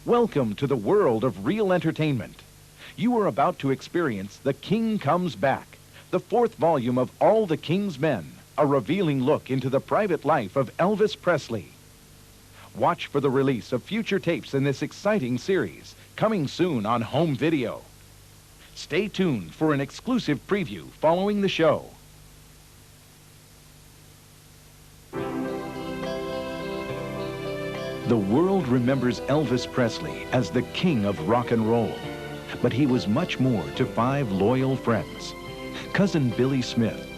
Welcome to the world of real entertainment. You are about to experience The King Comes Back, the fourth volume of All the King's Men, a revealing look into the private life of Elvis Presley. Watch for the release of future tapes in this exciting series, coming soon on home video. Stay tuned for an exclusive preview following the show. The world remembers Elvis Presley as the king of rock and roll, but he was much more to 5 loyal friends. Cousin Billy Smith,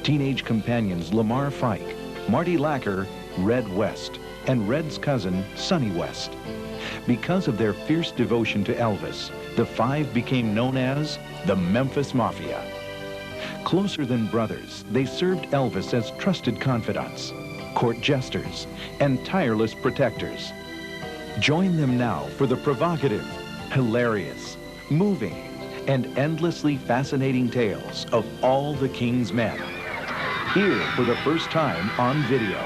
teenage companions Lamar Fike, Marty Lacker, Red West, and Red's cousin, Sonny West. Because of their fierce devotion to Elvis, the 5 became known as the Memphis Mafia. Closer than brothers, they served Elvis as trusted confidants, court jesters, and tireless protectors. Join them now for the provocative, hilarious, moving, and endlessly fascinating tales of all the King's Men. Here for the first time on video.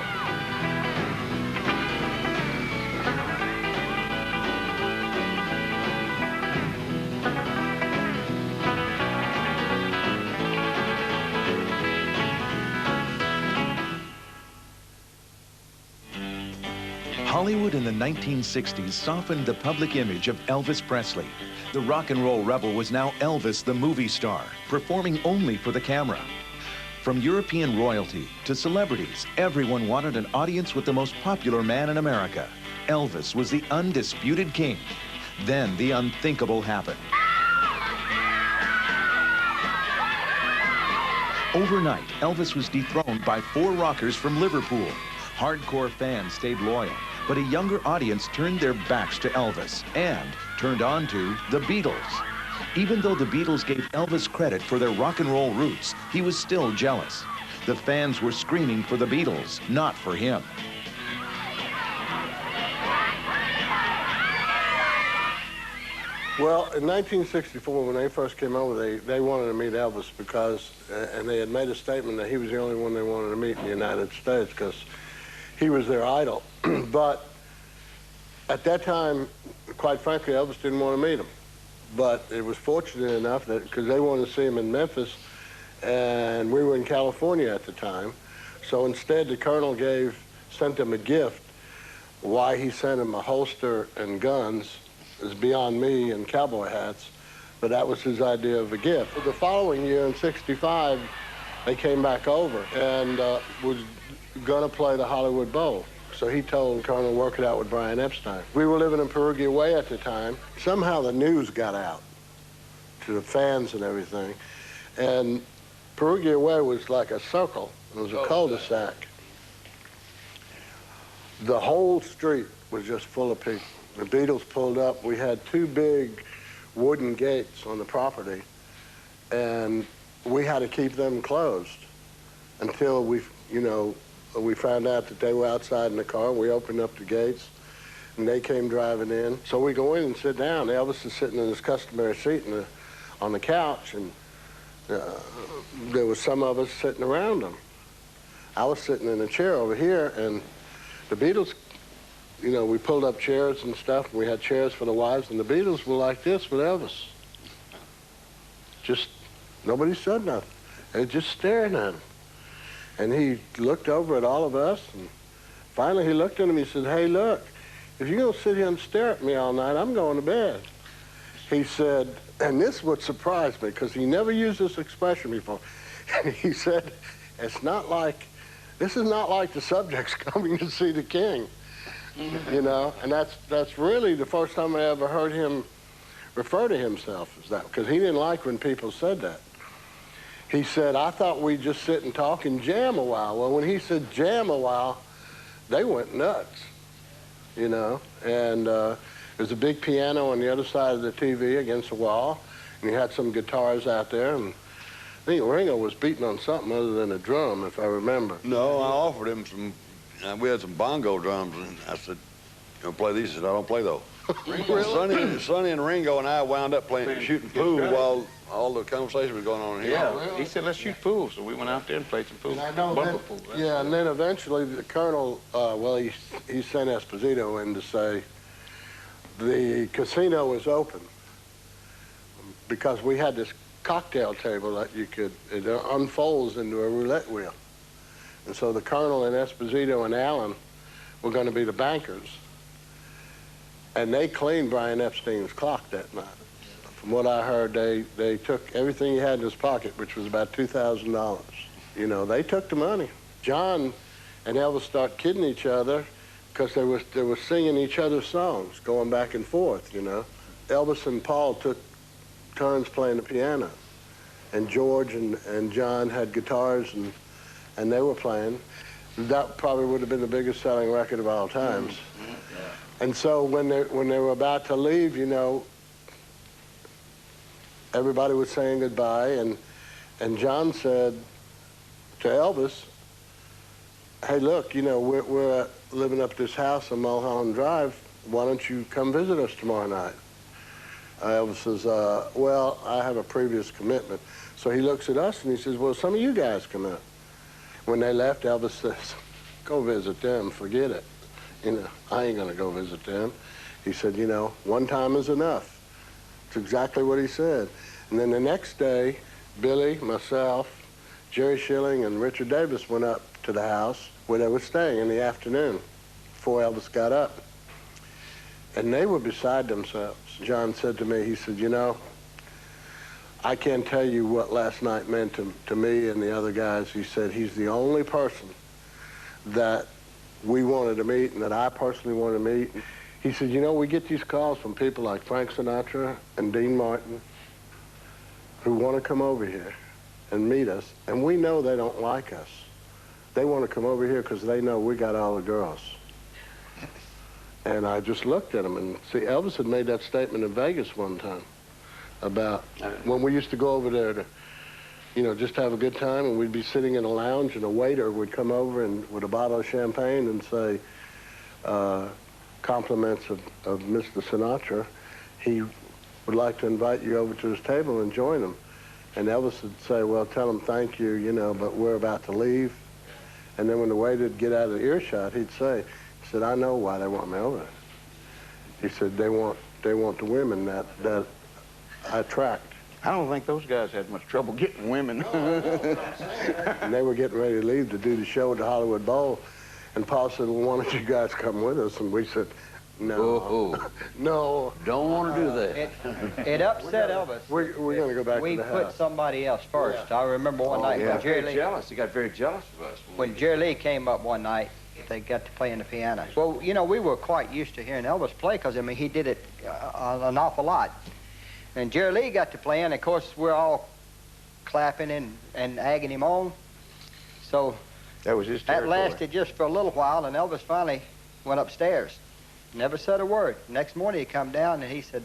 Hollywood in the 1960s softened the public image of Elvis Presley. The rock and roll rebel was now Elvis the movie star, performing only for the camera. From European royalty to celebrities, everyone wanted an audience with the most popular man in America. Elvis was the undisputed king. Then the unthinkable happened. Overnight, Elvis was dethroned by 4 rockers from Liverpool. Hardcore fans stayed loyal, but a younger audience turned their backs to Elvis and turned on to the Beatles. Even though the Beatles gave Elvis credit for their rock and roll roots, he was still jealous. The fans were screaming for the Beatles, not for him. Well, in 1964, when they first came over, they wanted to meet Elvis because, and they had made a statement that he was the only one they wanted to meet in the United States because he was their idol. But at that time, quite frankly, Elvis didn't want to meet him. But it was fortunate enough that, because they wanted to see him in Memphis, and we were in California at the time. So instead, the colonel sent him a gift. Why he sent him a holster and guns is beyond me, and cowboy hats, but that was his idea of a gift. The following year, in '65, they came back over and was gonna play the Hollywood Bowl. So he told Colonel, work it out with Brian Epstein. We were living in Perugia Way at the time. Somehow the news got out to the fans and everything. And Perugia Way was like a circle. It was a cul-de-sac. The whole street was just full of people. The Beatles pulled up. We had 2 big wooden gates on the property, and we had to keep them closed until we found out that they were outside in the car. We opened up the gates, and they came driving in. So we go in and sit down. Elvis is sitting in his customary seat on the couch, and there was some of us sitting around him. I was sitting in a chair over here, and the Beatles, we pulled up chairs and stuff, and we had chairs for the wives, and the Beatles were like this with Elvis. Just, nobody said nothing. They were just staring at him. And he looked over at all of us, and finally he looked at him, he said, hey, look, if you're going to sit here and stare at me all night, I'm going to bed. He said, and this would surprise me, because he never used this expression before. He said, this is not like the subjects coming to see the king. And that's really the first time I ever heard him refer to himself as that, because he didn't like when people said that. He said, I thought we'd just sit and talk and jam a while. Well, when he said jam a while, they went nuts, And there's a big piano on the other side of the TV against the wall, and he had some guitars out there, and I think Ringo was beating on something other than a drum, if I remember. No, I offered him some, we had some bongo drums, and I said, play these? He said, I don't play those. Really? Sonny and Ringo and I wound up shooting pool while all the conversation was going on in here. Yeah, really? He said, let's shoot pool, so we went out there and played some pool. And I know that, pool. Yeah, and then eventually the colonel, he sent Esposito in to say, the casino was open because we had this cocktail table that it unfolds into a roulette wheel. And so the Colonel and Esposito and Allen were going to be the bankers. And they cleaned Brian Epstein's clock that night. From what I heard, they took everything he had in his pocket, which was about $2,000. You know, they took the money. John and Elvis start kidding each other because they were singing each other's songs, going back and forth, you know. Elvis and Paul took turns playing the piano, and George and John had guitars, and they were playing. That probably would have been the biggest selling record of all times. And so when they were about to leave, you know, everybody was saying goodbye, and John said to Elvis, hey, look, you know, we're living up this house on Mulholland Drive. Why don't you come visit us tomorrow night? Elvis says, well, I have a previous commitment. So he looks at us and he says, well, some of you guys come out. When they left, Elvis says, go visit them, forget it. You know, I ain't gonna go visit them. He said, you know, one time is enough. It's exactly what he said. And then the next day, Billy, myself, Jerry Schilling, and Richard Davis went up to the house where they were staying in the afternoon before Elvis got up. And they were beside themselves. John said to me, he said, you know, I can't tell you what last night meant to me and the other guys. He said, he's the only person that we wanted to meet and that I personally wanted to meet. He said, you know, we get these calls from people like Frank Sinatra and Dean Martin who want to come over here and meet us, and we know they don't like us. They want to come over here because they know we got all the girls. And I just looked at him, and see, Elvis had made that statement in Vegas one time about when we used to go over there to, you know, just have a good time, and we'd be sitting in a lounge, and a waiter would come over and with a bottle of champagne and say compliments of Mr. Sinatra. He would like to invite you over to his table and join him. And Elvis would say, well, tell him thank you, you know, but we're about to leave. And then when the waiter would get out of earshot, he'd say, he said, I know why they want me over there. He said, they want the women that I attract. I don't think those guys had much trouble getting women. And they were getting ready to leave to do the show at the Hollywood Bowl. And Paul said, well, why don't you guys come with us? And we said, no. No. Don't want to do that. It upset Elvis. We're going to go back to the house. We put somebody else first. Yeah. I remember one night when Jerry Lee... He got very jealous of us. When Jerry Lee came up one night, they got to playing the piano. Well, you know, we were quite used to hearing Elvis play because, I mean, he did it an awful lot. And Jerry Lee got to play, and of course, we're all clapping and egging him on. So that was his territory. That lasted just for a little while, and Elvis finally went upstairs. Never said a word. Next morning, he come down, and he said,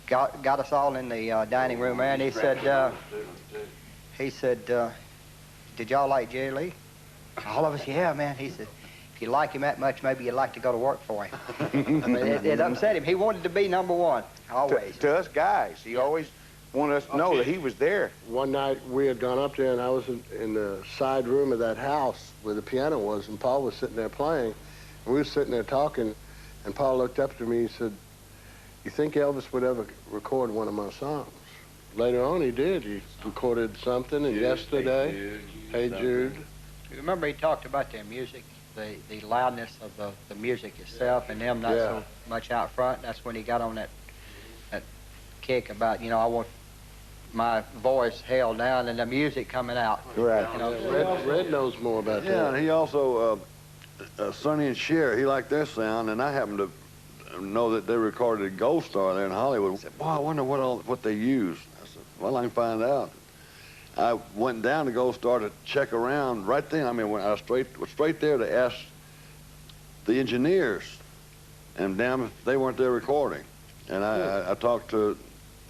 got us all in the dining room there, and he said, did y'all like Jerry Lee? All of us, yeah, man. He said, if you like him that much, maybe you'd like to go to work for him. I mean, it upset him. He wanted to be number one, always. To us guys, he always wanted us to know that he was there. One night, we had gone up there, and I was in the side room of that house where the piano was, and Paul was sitting there playing. And we were sitting there talking, and Paul looked up to me, he said, you think Elvis would ever record one of my songs? Later on, he did. He recorded something, and Yesterday, Hey Jude. You remember he talked about their music, the loudness of the music itself, and them not so much out front. That's when he got on that kick about, you know, I want my voice held down and the music coming out. Right. You know, Red knows more about that. Yeah, and he also, Sonny and Cher, he liked their sound, and I happened to know that they recorded Gold Star there in Hollywood. I said, boy, I wonder what they used. I said, well, I can find out. I went down to Gold Star to check around right then. I mean, when I was straight there to ask the engineers, and damn if they weren't there recording. And I talked to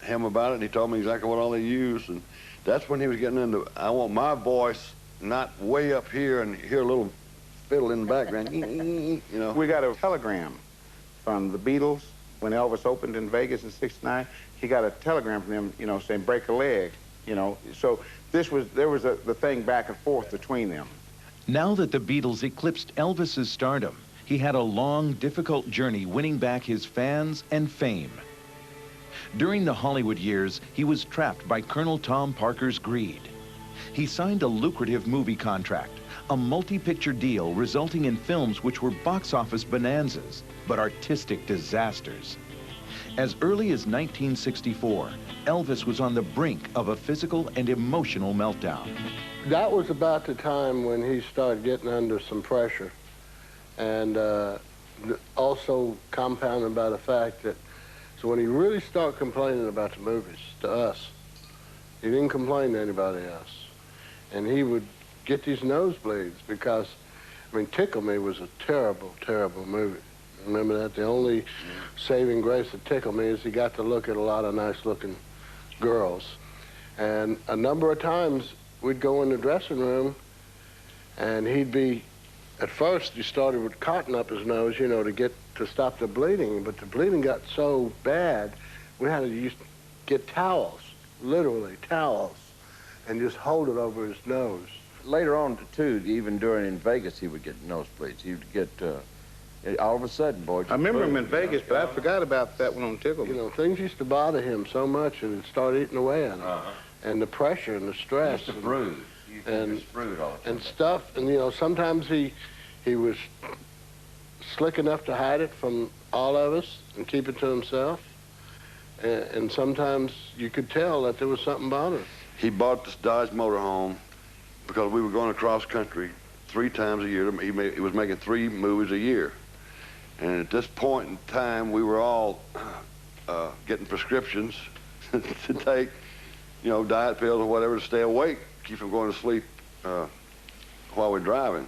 him about it, and he told me exactly what all they used, and that's when he was getting into, I want my voice not way up here and hear a little fiddle in the background, you know. We got a telegram from the Beatles when Elvis opened in Vegas in '69. He got a telegram from them, you know, saying break a leg, you know. So there was the thing back and forth between them. Now that the Beatles eclipsed Elvis's stardom, he had a long, difficult journey winning back his fans and fame. During the Hollywood years, he was trapped by Colonel Tom Parker's greed. He signed a lucrative movie contract, a multi-picture deal resulting in films which were box office bonanzas, but artistic disasters. As early as 1964, Elvis was on the brink of a physical and emotional meltdown. That was about the time when he started getting under some pressure, and also compounded by the fact that, so when he really started complaining about the movies to us, he didn't complain to anybody else. And he would get these nosebleeds because, I mean, Tickle Me was a terrible, terrible movie. Remember that? The only saving grace of Tickle Me is he got to look at a lot of nice-looking girls. And a number of times, we'd go in the dressing room, and he'd be, at first, he started with cotton up his nose, you know, to stop the bleeding, but the bleeding got so bad, we had to get towels, literally towels, and just hold it over his nose. Later on, too, even during in Vegas, he would get nosebleeds. He would get, all of a sudden, boy. I remember him in Vegas, but I forgot about that one on Tickle Me. You know, things used to bother him so much, and it started eating away at him. And the pressure and the stress. He used to brood. And brood all the time. And stuff, and you know, sometimes he was slick enough to hide it from all of us and keep it to himself. And sometimes you could tell that there was something bothering him. He bought this Dodge motorhome because we were going across country 3 times a year. He was making 3 movies a year. And at this point in time, we were all getting prescriptions to take, you know, diet pills or whatever to stay awake, keep from going to sleep while we're driving.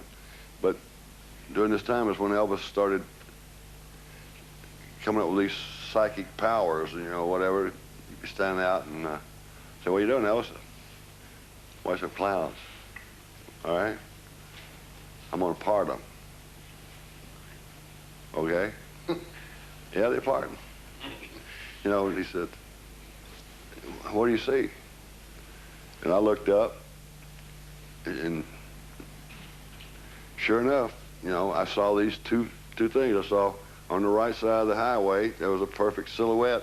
But during this time is when Elvis started coming up with these psychic powers, you know, whatever. He'd stand out and say, "What are you doing, Elvis?" "Watch the clouds." "All right. I'm gonna part them." "Okay." "Yeah, they're parting." You know, he said, "What do you see?" And I looked up, and sure enough, you know, I saw these two things. I saw on the right side of the highway, there was a perfect silhouette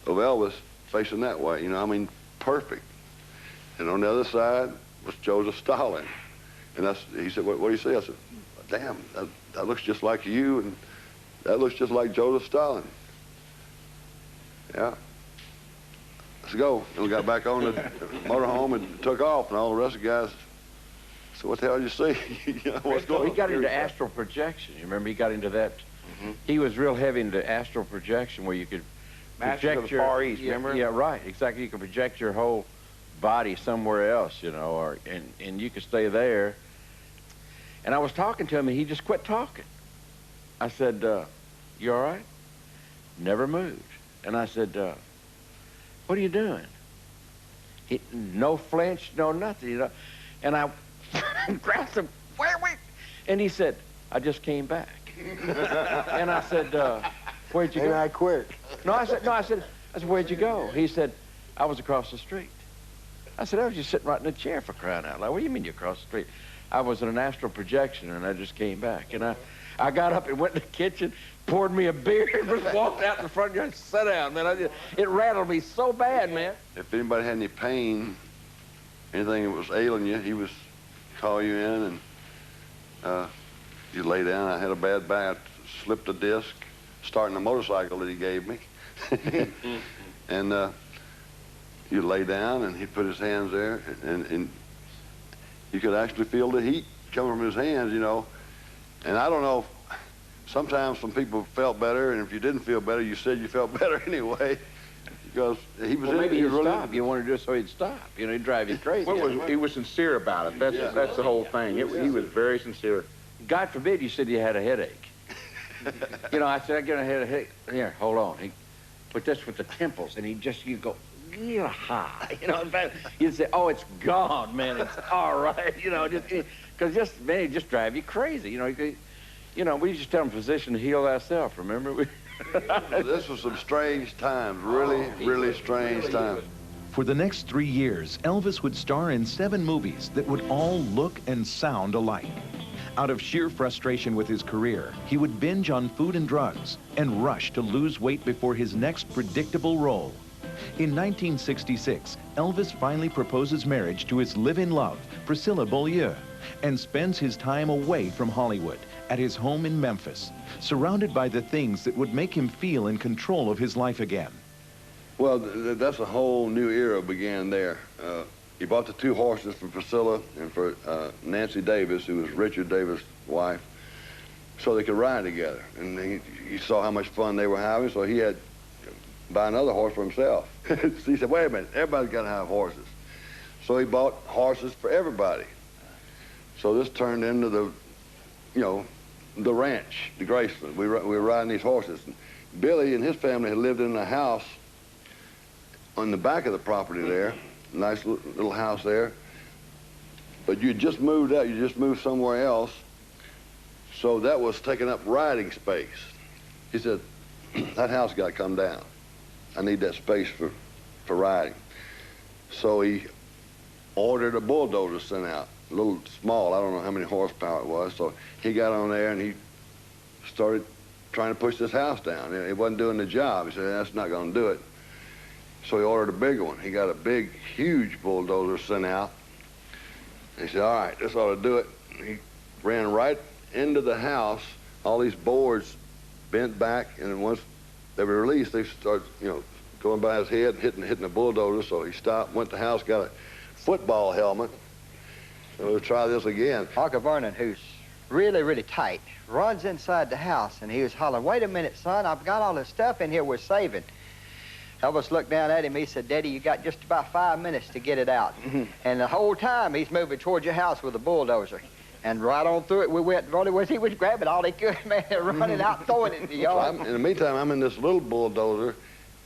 of Elvis facing that way. You know, I mean, perfect. And on the other side was Joseph Stalin. And he said, what do you see? I said, "Damn, that looks just like you, and that looks just like Joseph Stalin." "Yeah. Let's go." And we got back on the motorhome and took off, and all the rest of the guys said, "What the hell did you see?" You know, what's going on? He got into astral projection. You remember he got into that? He was real heavy into astral projection, where you could project your Far East, remember? Yeah, right, exactly. You could project your whole body somewhere else, you know, and you could stay there. And I was talking to him, and he just quit talking. I said, "You all right?" Never moved. And I said, "What are you doing?" No flinch, no nothing, you know. And I grabbed him, "Where?" And he said, "I just came back." And I said, "Where'd you go?" And I quit. I said, "Where'd you go?" He said, "I was across the street." I said, "I was just sitting right in a chair, for crying out loud. What do you mean you're across the street?" "I was in an astral projection, and I just came back." And I got up and went in the kitchen, poured me a beer, and just walked out in the front yard and sat down, man. It rattled me so bad, man. If anybody had any pain, anything that was ailing you, he was call you in, and you lay down. I had a bad back. I slipped a disc starting a motorcycle that he gave me. And you lay down, and he'd put his hands there, and you could actually feel the heat coming from his hands, you know. And I don't know, sometimes some people felt better, and if you didn't feel better, you said you felt better anyway, because he was Well, maybe he he'd really stop. You wanted to do it so he'd stop. You know, he'd drive you crazy. He was sincere about it. That's the whole thing. He was very sincere. God forbid you said you had a headache. You know, I said, "I get a headache." "Here, hold on." He put this with the temples, and you go, "Yeah, high." You know, in fact, you'd say, "Oh, it's gone, man. It's all right." You know, because man, it'd just drive you crazy. You know, we just tell them, "Physician, heal thyself." Remember? This was some strange times, really strange times. For the next 3 years, Elvis would star in 7 movies that would all look and sound alike. Out of sheer frustration with his career, he would binge on food and drugs and rush to lose weight before his next predictable role. In 1966, Elvis finally proposes marriage to his live-in love, Priscilla Beaulieu, and spends his time away from Hollywood at his home in Memphis, surrounded by the things that would make him feel in control of his life again. Well, that's a whole new era began there. He bought the 2 horses for Priscilla and for Nancy Davis, who was Richard Davis' wife, so they could ride together. And he saw how much fun they were having, so he had to buy another horse for himself. So he said, wait a minute, everybody's got to have horses. So he bought horses for everybody. So this turned into the, you know, the ranch, the Graceland. We were riding these horses. And Billy and his family had lived in a house on the back of the property there, nice little house there. But you just moved out, you just moved somewhere else. So that was taking up riding space. He said, that house got to come down. I need that space for riding. So he ordered a bulldozer sent out, a little small, I don't know how many horsepower it was. So he got on there and he started trying to push this house down. It wasn't doing the job. He said, that's not going to do it. So he ordered a bigger one. He got a big, huge bulldozer sent out. He said, all right, this ought to do it. He ran right into the house. All these boards bent back, and once they were released, they started, you know, going by his head, hitting the bulldozer. So he stopped, went to the house, got a football helmet. So we'll try this again. Uncle Vernon, who's really, really tight, runs inside the house, and he was hollering, wait a minute, son, I've got all this stuff in here we're saving. Elvis looked down at him. He said, Daddy, you got just about 5 minutes to get it out. And the whole time, he's moving towards your house with a bulldozer. And right on through it, we went. He was grabbing all he could, man, and running out, throwing it in the yard. In the meantime, I'm in this little bulldozer.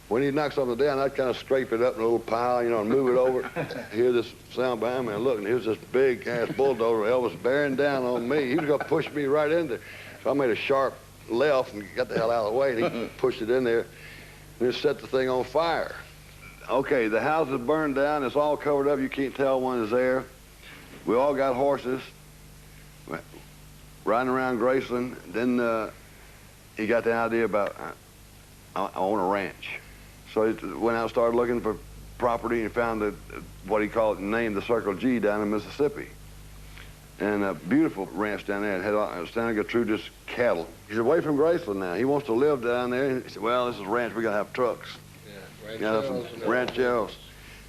When he knocks something down, I'd kind of scrape it up in a little pile, you know, and move it over. Hear this sound behind me, and look, and here's this big-ass bulldozer, Elvis bearing down on me. He was going to push me right in there. So I made a sharp left and got the hell out of the way, and he pushed it in there. And just set the thing on fire. Okay, the house is burned down. It's all covered up. You can't tell one is there. We all got horses. Riding around Graceland. Then he got the idea about, I own a ranch. So he went out and started looking for property and found what he called, named the Circle G down in Mississippi. And a beautiful ranch down there. It had Santa Gertrudis cattle. He's away from Graceland now. He wants to live down there. He said, well, this is a ranch. We got to have trucks. Yeah, rancheros.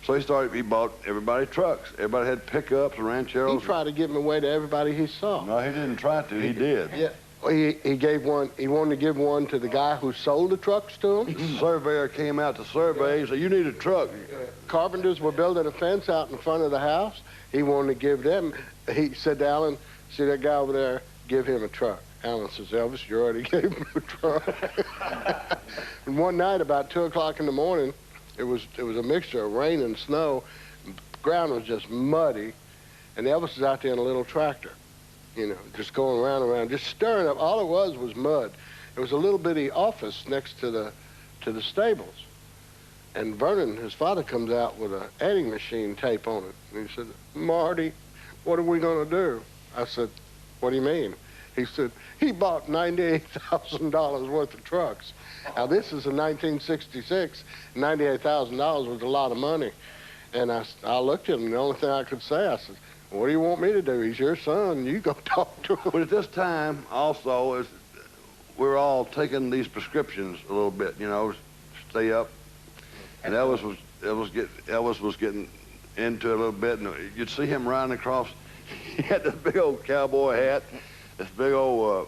So he bought everybody trucks. Everybody had pickups, rancheros. He tried to give them away to everybody he saw. No, he didn't try to. He did. Yeah. He gave one. He wanted to give one to the guy who sold the trucks to him. The surveyor came out to survey. He said, you need a truck. Carpenters were building a fence out in front of the house. He wanted to give them. He said to Alan, see that guy over there, give him a truck. Alan says, Elvis, you already gave him a truck. And one night about 2 o'clock in the morning, it was a mixture of rain and snow. The ground was just muddy. And Elvis was out there in a little tractor, you know, just going around and around, just stirring up. All it was mud. It was a little bitty office next to the stables. And Vernon, his father, comes out with an adding machine tape on it. And he said, Marty, what are we going to do? I said, what do you mean? He said, he bought $98,000 worth of trucks. Now, this is in 1966. $98,000 was a lot of money. And I looked at him, and the only thing I could say, I said, what do you want me to do? He's your son. You go talk to him. But at this time, also, we're all taking these prescriptions a little bit, you know, stay up. And Elvis was getting into it a little bit, and you'd see him riding across. He had this big old cowboy hat, this big old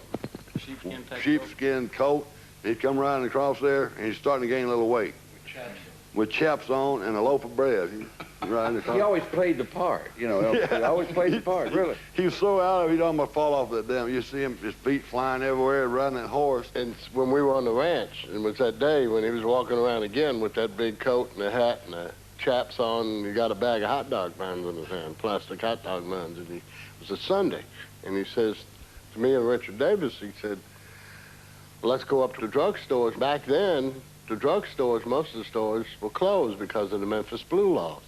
sheepskin coat. He'd come riding across there, and he's starting to gain a little weight. With chaps on and a loaf of bread. He always played the part, you know. Elvis. He always played the part, really. He was so out of it, he'd almost fall off that damn. You see him, his feet flying everywhere, riding that horse. And when we were on the ranch, it was that day when he was walking around again with that big coat and a hat and the chaps on, and he got a bag of hot dog buns in his hand, plastic hot dog buns. And it was a Sunday, and he says to me and Richard Davis, he said, let's go up to the drugstores. Back then, the drugstores, most of the stores were closed because of the Memphis Blue laws.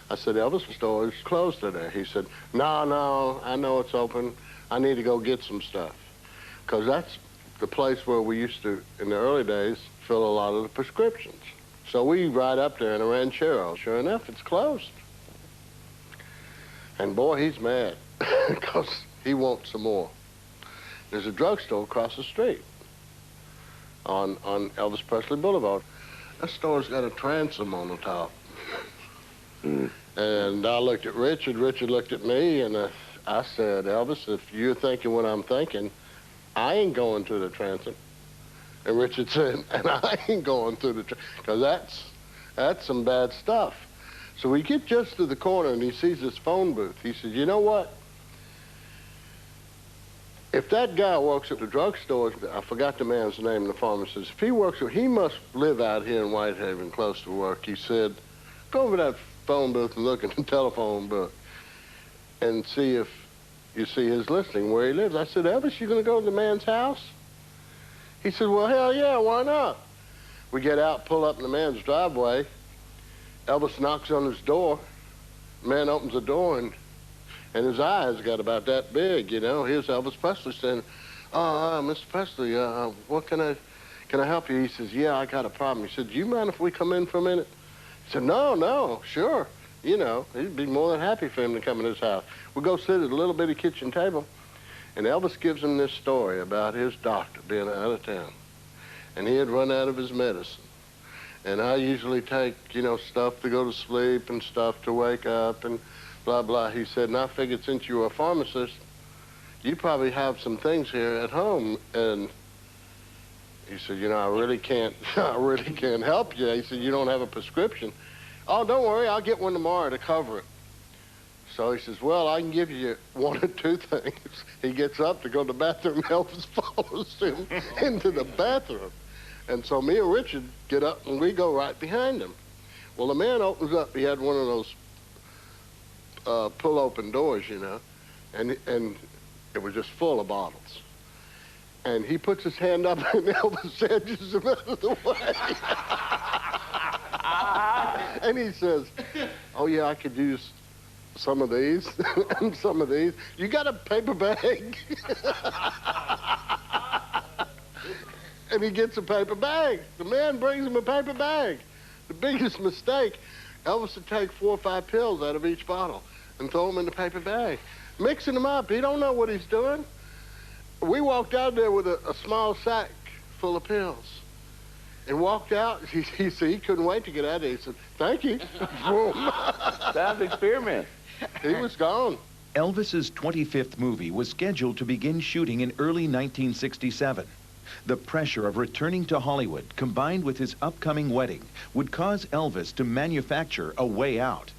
I said, Elvis, the store is closed today. He said, no, I know it's open. I need to go get some stuff. Because that's the place where we used to, in the early days, fill a lot of the prescriptions. So we ride up there in a ranchero. Sure enough, it's closed. And boy, he's mad because he wants some more. There's a drugstore across the street on Elvis Presley Boulevard. That store's got a transom on the top. And I looked at Richard looked at me, and I said, Elvis, if you're thinking what I'm thinking, I ain't going to the transom. And Richard said, and I ain't going through the transom, because that's some bad stuff. So we get just to the corner, and he sees this phone booth. He says, you know what? If that guy works at the drugstore, I forgot the man's name, the pharmacist, if he works, he must live out here in Whitehaven, close to work. He said, go over to that phone booth and look in the telephone book and see if you see his listing where he lives. I said, Elvis, you gonna go to the man's house? He said, well, hell yeah, why not? We get out, pull up in the man's driveway. Elvis knocks on his door. The man opens the door, and his eyes got about that big, you know. Here's Elvis Presley saying, Mr. Presley, what can I help you? He says, yeah, I got a problem. He said, do you mind if we come in for a minute? He said, no, sure. You know, he'd be more than happy for him to come in his house. We go sit at a little bitty kitchen table, and Elvis gives him this story about his doctor being out of town. And he had run out of his medicine. And I usually take, you know, stuff to go to sleep and stuff to wake up and blah, blah. He said, and I figured since you were a pharmacist, you probably have some things here at home. And he said, you know, I really can't help you. He said, you don't have a prescription. Oh, don't worry, I'll get one tomorrow to cover it. So he says, well, I can give you one or two things. He gets up to go to the bathroom. Elvis follows him into the bathroom. And so me and Richard get up, and we go right behind him. Well, the man opens up. He had one of those pull-open doors, you know, and it was just full of bottles. And he puts his hand up, and Elvis edges him out of the way. And he says, oh, yeah, I could use some of these and some of these. You got a paper bag? And he gets a paper bag. The man brings him a paper bag. The biggest mistake, Elvis would take 4 or 5 pills out of each bottle and throw them in the paper bag, mixing them up. He don't know what he's doing. We walked out there with a small sack full of pills and walked out. He said he couldn't wait to get out of there. He said, thank you. Sounds experiment. He was gone. Elvis's 25th movie was scheduled to begin shooting in early 1967. The pressure of returning to Hollywood, combined with his upcoming wedding, would cause Elvis to manufacture a way out.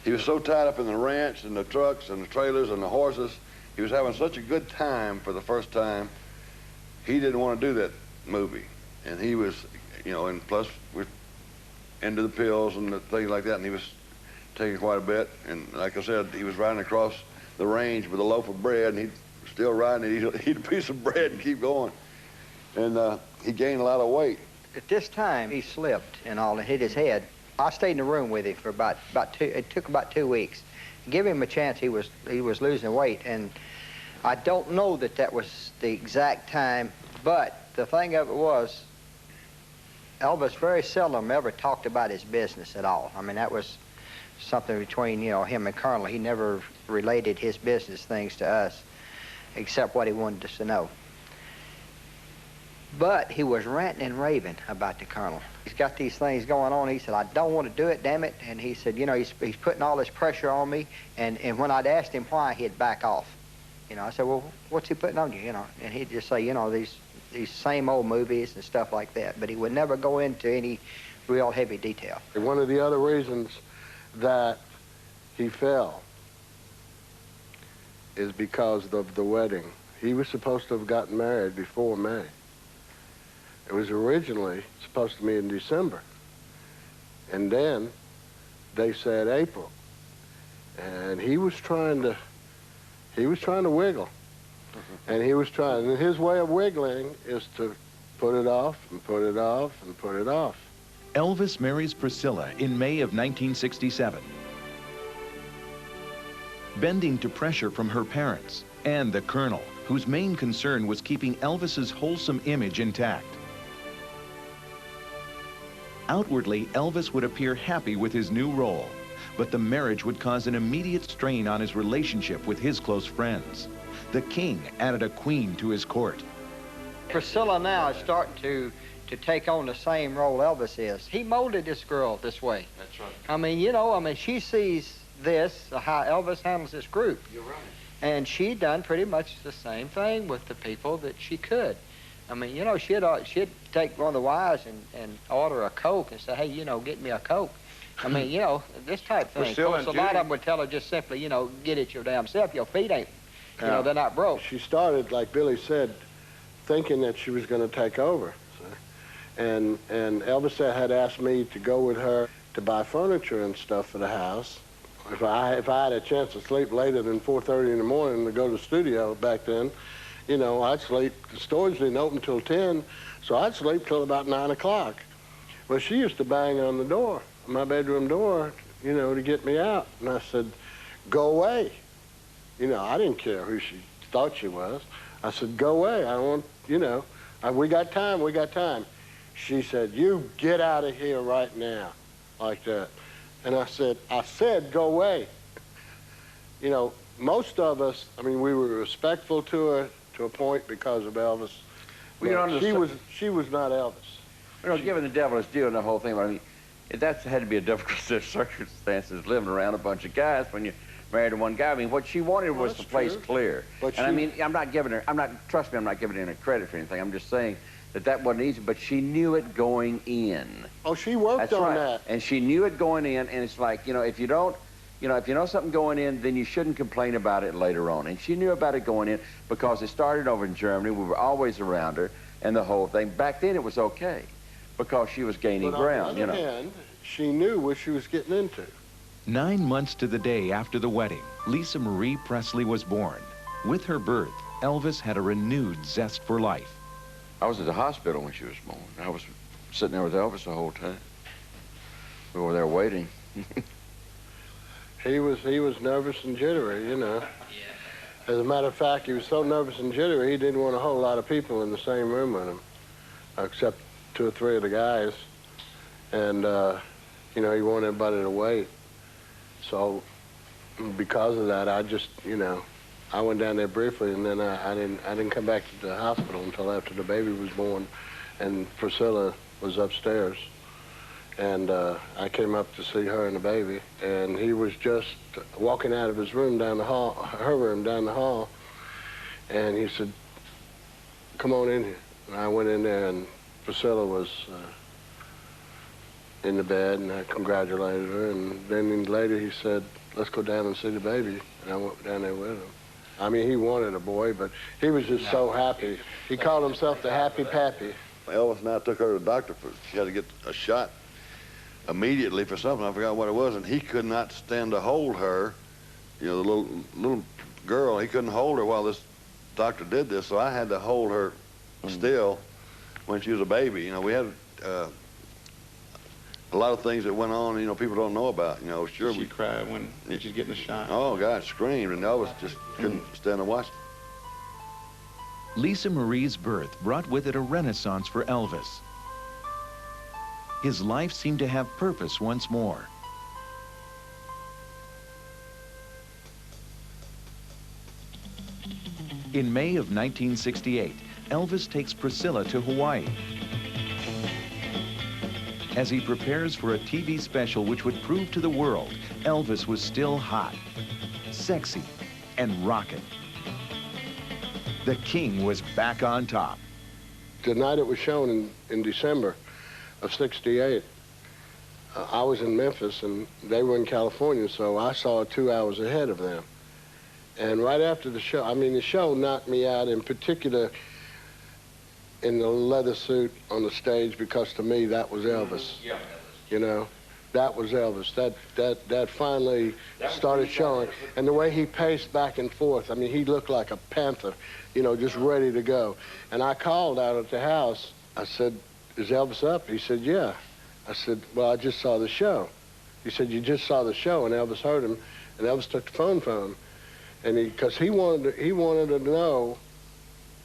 He was so tied up in the ranch and the trucks and the trailers and the horses. He was having such a good time for the first time. He didn't want to do that movie. And he was, you know, and plus we're into the pills and the things like that, and he was taking quite a bit. And like I said, he was riding across the range with a loaf of bread, and he'd still riding it. He'd eat a piece of bread and keep going. And he gained a lot of weight. At this time, he slipped and all and hit his head. I stayed in the room with him for about 2 weeks. Give him a chance, he was losing weight. And I don't know that was the exact time, but the thing of it was, Elvis very seldom ever talked about his business at all. I mean, that was something between, you know, him and Colonel. He never related his business things to us, except what he wanted us to know. But he was ranting and raving about the Colonel. He's got these things going on. He said, I don't want to do it, damn it. And he said, you know, he's putting all this pressure on me. And when I'd asked him why, he'd back off. You know, I said, well, what's he putting on you, you know? And he'd just say, you know, these same old movies and stuff like that. But he would never go into any real heavy detail. One of the other reasons that he fell is because of the wedding. He was supposed to have gotten married before May. It was originally supposed to be in December. And then they said April. And he was trying to wiggle. And and his way of wiggling is to put it off and put it off and put it off. Elvis marries Priscilla in May of 1967. Bending to pressure from her parents, and the Colonel, whose main concern was keeping Elvis's wholesome image intact. Outwardly, Elvis would appear happy with his new role, but the marriage would cause an immediate strain on his relationship with his close friends. The king added a queen to his court. Priscilla now is starting to take on the same role Elvis is. He molded this girl this way. That's right. I mean, you know, she sees this, how Elvis handles this group. You're right. And she done pretty much the same thing with the people that she could. I mean, you know, she'd take one of the wives and order a Coke and say, hey, you know, get me a Coke. I mean, you know, this type thing. Of course, a lot of them would tell her just simply, you know, get it your damn self. Your feet ain't, you know, they're not broke. She started, like Billy said, thinking that she was going to take over. And Elvis had asked me to go with her to buy furniture and stuff for the house. If I had a chance to sleep later than 4:30 in the morning to go to the studio back then, you know, I'd sleep. The stores didn't open till 10, so I'd sleep till about 9 o'clock. Well, she used to bang on the door, my bedroom door, you know, to get me out. And I said, go away. You know, I didn't care who she thought she was. I said, go away. I don't want, you know, we got time, we got time. She said, you get out of here right now, like that. And I said, go away. You know, most of us, I mean, we were respectful to her to a point because of Elvis. Well, you know, she was not Elvis. You know, giving the devil his due and the whole thing, but I mean, that had to be a difficult set of circumstances, living around a bunch of guys when you married to one guy. I mean, what she wanted was the place clear. But and I mean, trust me, I'm not giving her any credit for anything. I'm just saying that wasn't easy, but she knew it going in. Oh, she worked on that. And she knew it going in, and it's like, you know, if you know something going in, then you shouldn't complain about it later on. And she knew about it going in because it started over in Germany. We were always around her, and the whole thing. Back then, it was okay because she was gaining ground, you know. On the other hand, she knew what she was getting into. 9 months to the day after the wedding, Lisa Marie Presley was born. With her birth, Elvis had a renewed zest for life. I was at the hospital when she was born. I was sitting there with Elvis the whole time. We were there waiting. He was nervous and jittery, you know. Yeah. As a matter of fact, he was so nervous and jittery, he didn't want a whole lot of people in the same room with him, except 2 or 3 of the guys. And, you know, he wanted everybody to wait. So because of that, I just, you know, I went down there briefly, and then I didn't come back to the hospital until after the baby was born, and Priscilla was upstairs. And I came up to see her and the baby, and he was just walking out of his room down the hall, her room down the hall, and he said, come on in here. And I went in there, and Priscilla was in the bed, and I congratulated her, and then later he said, let's go down and see the baby, and I went down there with him. I mean, he wanted a boy, but he was just so happy. He called himself the Happy Pappy. Elvis and I took her to the doctor she had to get a shot immediately for something. I forgot what it was, and he could not stand to hold her. You know, the little girl, he couldn't hold her while this doctor did this, so I had to hold her still when she was a baby. You know, we had a lot of things that went on, you know, people don't know about. You know, sure. She cried when she was getting a shot. Oh, God, screamed, and Elvis just couldn't stand and watch. Lisa Marie's birth brought with it a renaissance for Elvis. His life seemed to have purpose once more. In May of 1968, Elvis takes Priscilla to Hawaii. As he prepares for a TV special which would prove to the world Elvis was still hot, sexy, and rockin'. The king was back on top. The night it was shown in December of '68, I was in Memphis and they were in California, so I saw it 2 hours ahead of them. And right after the show, I mean, the show knocked me out, in particular in the leather suit on the stage, because to me that was Elvis. Yeah. You know, that was Elvis. That finally started showing. And the way he paced back and forth, I mean, he looked like a panther, you know, just ready to go. And I called out at the house. I said, is Elvis up? He said, yeah. I said, well, I just saw the show. He said, you just saw the show, and Elvis heard him, and Elvis took the phone from him. And because he wanted to know,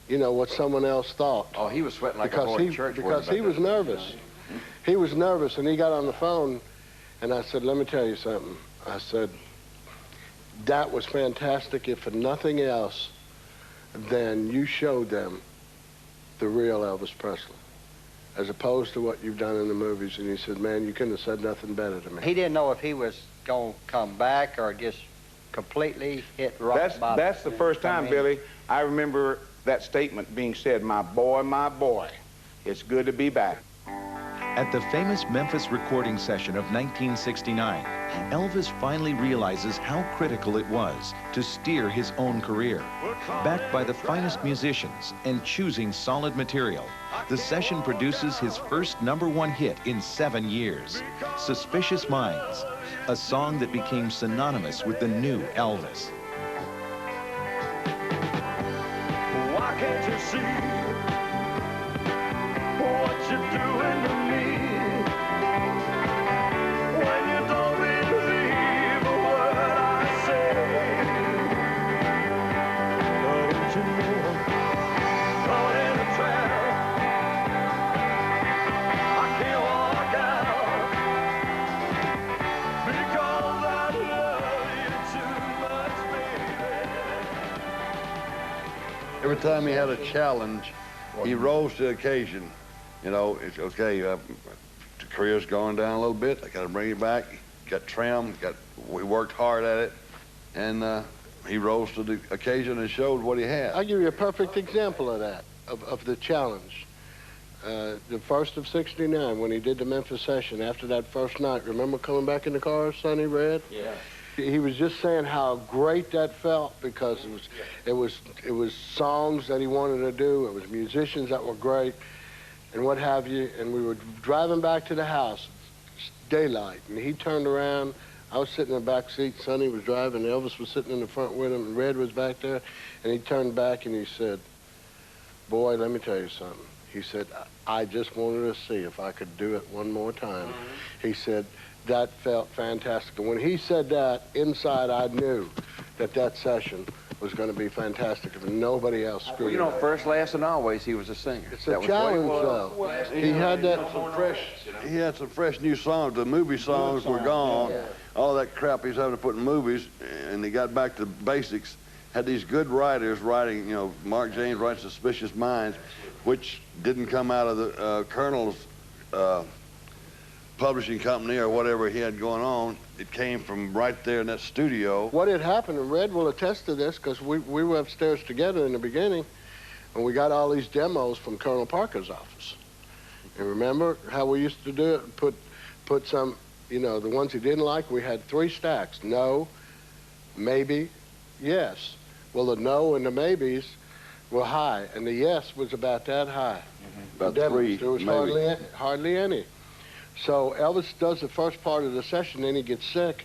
you know, what someone else thought. Oh, he was sweating like a boy at church. Because he was nervous. He was nervous, and he got on the phone, and I said, let me tell you something. I said, that was fantastic. If for nothing else, then you showed them the real Elvis Presley, as opposed to what you've done in the movies. And he said, man, you couldn't have said nothing better to me. He didn't know if he was going to come back or just completely hit rock bottom. That's the first time, Billy, I remember that statement being said, my boy, it's good to be back. At the famous Memphis recording session of 1969, Elvis finally realizes how critical it was to steer his own career. Backed by the finest musicians and choosing solid material, the session produces his first #1 hit in 7 years, Suspicious Minds, a song that became synonymous with the new Elvis. Why can't you see what you're doing to me? When you don't believe a word I say, don't you know I'm caught in a trap? I can't walk out because I love you too much, baby. Every time he had a challenge, he rose to the occasion. You know, it's okay, the career's going down a little bit, I gotta bring it back. Got trimmed, we worked hard at it, and he rose to the occasion and showed what he had. I'll give you a perfect example of that, of the challenge. The first of '69, when he did the Memphis session, after that first night, remember coming back in the car, Sonny, Red? Yeah. He was just saying how great that felt, because it was songs that he wanted to do, it was musicians that were great, and what have you. And we were driving back to the house, daylight, and he turned around. I was sitting in the back seat, Sonny was driving, Elvis was sitting in the front with him, and Red was back there, and he turned back and he said, boy, let me tell you something. He said, I just wanted to see if I could do it one more time. He said, that felt fantastic. And when he said that, inside I knew that that session was going to be fantastic if nobody else screwed Well, you know, it up. first, last, and always, he was a singer. It's a challenge, though. He had that. He had some fresh new songs. The movie songs were gone. Yeah. All that crap he's having to put in movies, and he got back to basics. Had these good writers writing, you know, Mark James writes Suspicious Minds, which didn't come out of the Colonel's publishing company or whatever he had going on. It came from right there in that studio. What had happened, and Red will attest to this, because we were upstairs together in the beginning, and we got all these demos from Colonel Parker's office. And remember how we used to do it? Put some, you know, the ones he didn't like, we had 3 stacks. No, maybe, yes. Well, the no and the maybes were high, and the yes was about that high. About The demos, 3, there was maybe. hardly any. So Elvis does the first part of the session, then he gets sick.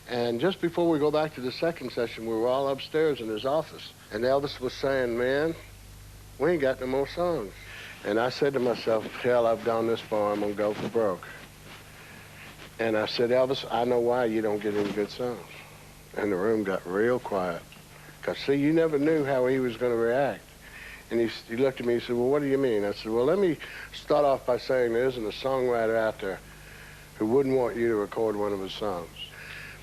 And just before we go back to the second session, we were all upstairs in his office. And Elvis was saying, man, we ain't got no more songs. And I said to myself, hell, I've gone this far, I'm gonna go for broke. And I said, Elvis, I know why you don't get any good songs. And the room got real quiet. Because, see, you never knew how he was gonna react. And he looked at me and he said, well, what do you mean? I said, well, let me start off by saying there isn't a songwriter out there who wouldn't want you to record one of his songs.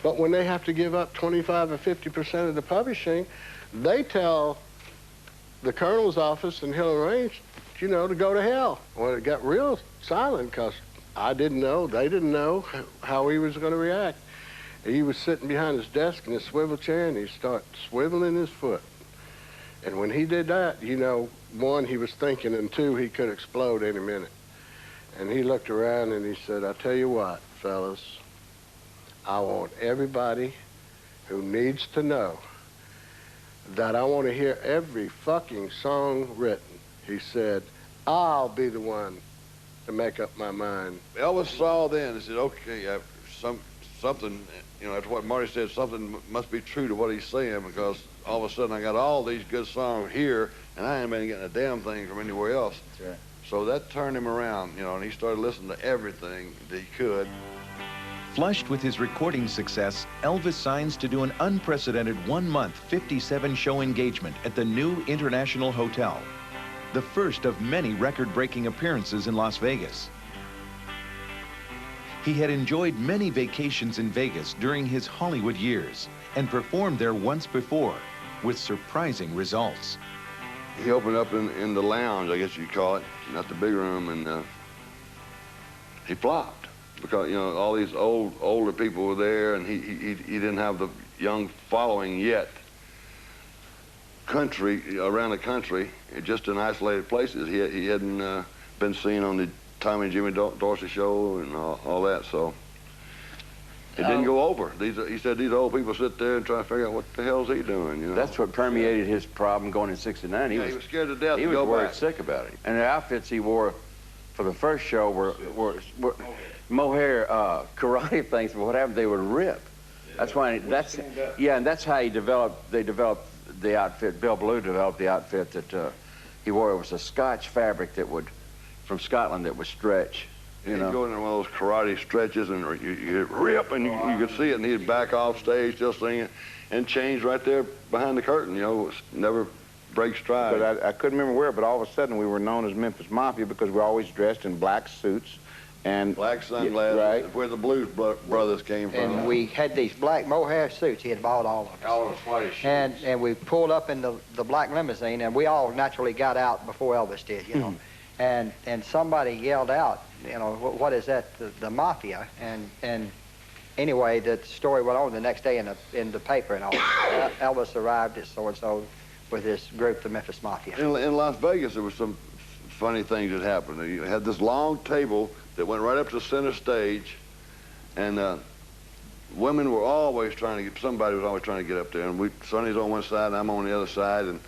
But when they have to give up 25 or 50% of the publishing, they tell the Colonel's office and he'll arrange, you know, to go to hell. Well, it got real silent because I didn't know, they didn't know how he was going to react. He was sitting behind his desk in his swivel chair and he started swiveling his foot. And when he did that, you know, 1, he was thinking, and 2, he could explode any minute. And he looked around and he said, I tell you what, fellas, I want everybody who needs to know that I want to hear every fucking song written. He said, I'll be the one to make up my mind. Elvis saw then and said, okay, something, you know, that's what Marty said, something must be true to what he's saying, because all of a sudden I got all these good songs here, and I ain't been getting a damn thing from anywhere else. That's right. So that turned him around, you know, and he started listening to everything that he could. Flushed with his recording success, Elvis signs to do an unprecedented 1-month, 57-show engagement at the new International Hotel, the first of many record-breaking appearances in Las Vegas. He had enjoyed many vacations in Vegas during his Hollywood years and performed there once before with surprising results. He opened up in the lounge, I guess you'd call it, not the big room, and he flopped because, you know, all these older people were there, and he didn't have the young following yet. Around the country, just in isolated places. He hadn't been seen on the Tommy and Jimmy Dorsey show and all that, so it didn't go over. He said these old people sit there and try to figure out what the hell's he doing, you know? That's what permeated his problem going in '69. He was scared to death to go back. He was worried sick about it. And the outfits he wore for the first show were mohair karate things, but what happened, they would rip. That's why, and that's how they developed the outfit. Bill Blue developed the outfit that he wore. It was a Scotch fabric from Scotland that would stretch. He'd go into one of those karate stretches and you rip, and you could see it, and he'd back off stage still singing and change right there behind the curtain, you know, never break stride. But I couldn't remember where, but all of a sudden we were known as Memphis Mafia because we're always dressed in black suits and black sunglasses, right, where the Blues Brothers came from. And we had these black mohair suits. He had bought all of us. All of us white and we pulled up in the black limousine, and we all naturally got out before Elvis did, you know. And somebody yelled out, you know, what is that? The Mafia. And anyway, the story went on the next day in the paper, and all. Elvis arrived at so-and-so with his group, the Memphis Mafia. In Las Vegas, there was some funny things that happened. You had this long table that went right up to the center stage, and women were always somebody was always trying to get up there, and Sonny's on one side and I'm on the other side, and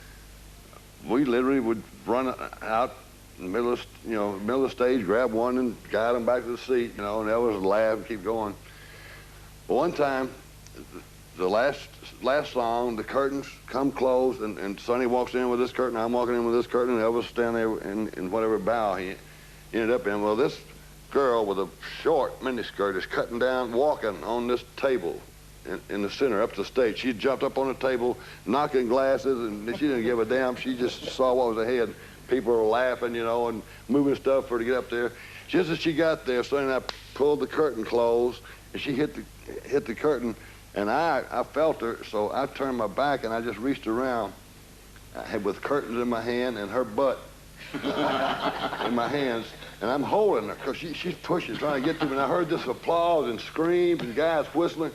we literally would run out in the middle of the stage, grab one and guide them back to the seat, you know, and Elvis would laugh and keep going. But one time, the last song, the curtains come closed, and Sonny walks in with this curtain, I'm walking in with this curtain, and Elvis standing there in whatever bow he ended up in. Well, this girl with a short miniskirt is cutting down, walking on this table in the center up the stage. She jumped up on the table, knocking glasses, and she didn't give a damn. She just saw what was ahead. People were laughing, you know, and moving stuff for her to get up there. Just as she got there, Sonny and I pulled the curtain closed, and she hit the curtain, and I felt her, so I turned my back and I just reached around. I had with curtains in my hand and her butt in my hands, and I'm holding her because she's pushing, trying to get to me. And I heard this applause and screams and guys whistling,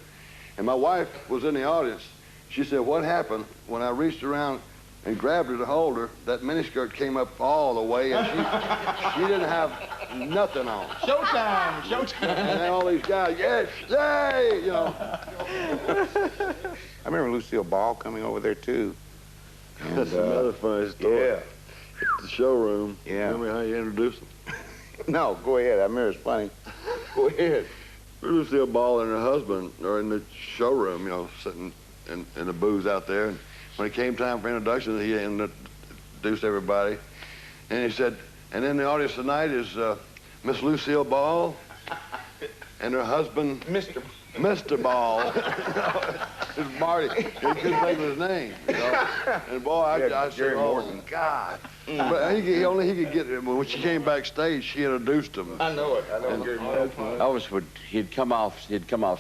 and my wife was in the audience. She said, "What happened?" When I reached around and grabbed her to hold her, that miniskirt came up all the way, and she didn't have nothing on. Showtime, showtime. And then all these guys, yes, yay, you know. I remember Lucille Ball coming over there too. And, that's another funny story. Yeah. At the showroom. Yeah. Remember how you introduced them? No, go ahead. I remember it's funny. Go ahead. Lucille Ball and her husband are in the showroom, you know, sitting in the booth out there. And when it came time for introductions, he introduced everybody. And he said, and in the audience tonight is Miss Lucille Ball and her husband, Mr. Ball. It's Marty. He couldn't think of his name, you know. And boy, I said, oh, God. But he could get, when she came backstage, she introduced him. I know it. I know Gary Morton. Elvis he'd come off